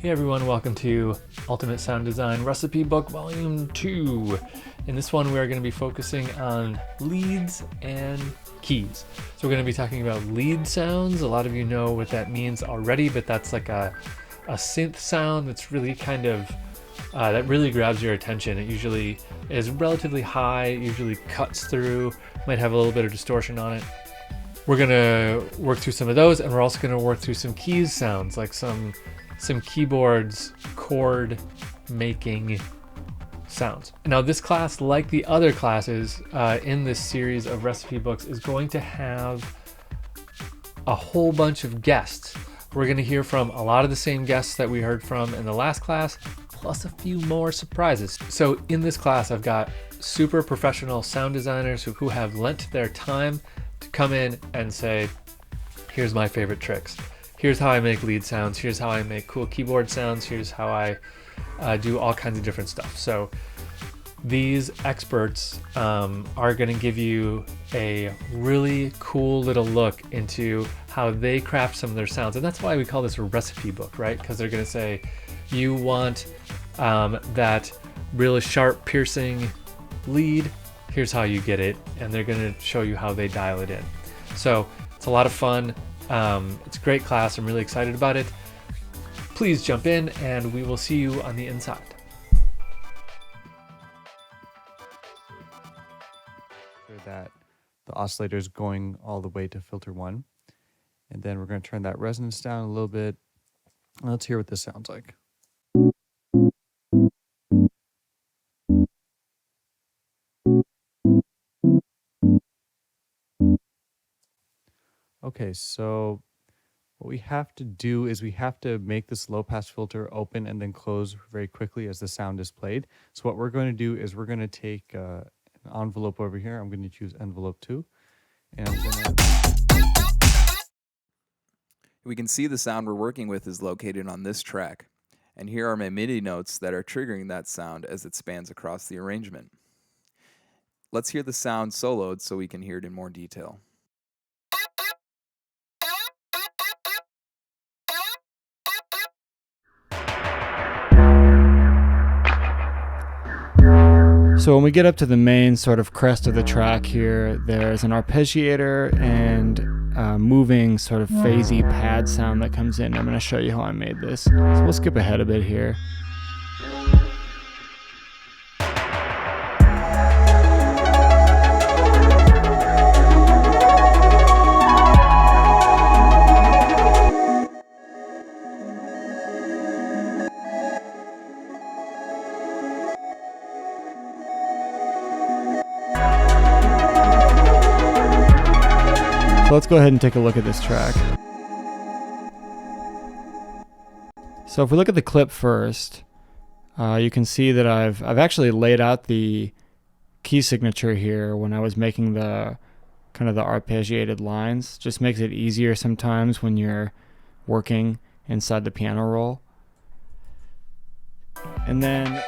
Hey everyone, welcome to Ultimate Sound Design Recipe Book Volume 2. In this one we are going to be focusing on leads and keys. So we're going to be talking about lead sounds. A lot of you know what that means already, but that's like a synth sound that's really kind of, that really grabs your attention. It usually is relatively high, it usually cuts through, might have a little bit of distortion on it. We're going to work through some of those, and we're also going to work through some keys sounds, like some keyboards chord making sounds. Now this class, like the other classes in this series of recipe books, is going to have a whole bunch of guests. We're going to hear from a lot of the same guests that we heard from in the last class, plus a few more surprises. So in this class I've got super professional sound designers who have lent their time to come in and say, here's my favorite tricks. Here's how I make lead sounds, here's how I make cool keyboard sounds, here's how I do all kinds of different stuff. So these experts are going to give you a really cool little look into how they craft some of their sounds. And that's why we call this a recipe book, right? Because they're going to say, you want that really sharp, piercing lead, here's how you get it. And they're going to show you how they dial it in. So it's a lot of fun. It's a great class. I'm really excited about it. Please jump in and we will see you on the inside. That the oscillator is going all the way to filter 1. And then we're going to turn that resonance down a little bit. Let's hear what this sounds like. Okay, so what we have to do is we have to make this low pass filter open and then close very quickly as the sound is played. So what we're going to do is we're going to take an envelope over here. I'm going to choose envelope 2. And I'm going to... We can see the sound we're working with is located on this track. And here are my MIDI notes that are triggering that sound as it spans across the arrangement. Let's hear the sound soloed so we can hear it in more detail. So when we get up to the main sort of crest of the track here, there's an arpeggiator and moving sort of phasey pad sound that comes in. I'm going to show you how I made this. So we'll skip ahead a bit here. So let's go ahead and take a look at this track. So if we look at the clip first, you can see that I've actually laid out the key signature here when I was making the kind of the arpeggiated lines. Just makes it easier sometimes when you're working inside the piano roll. And then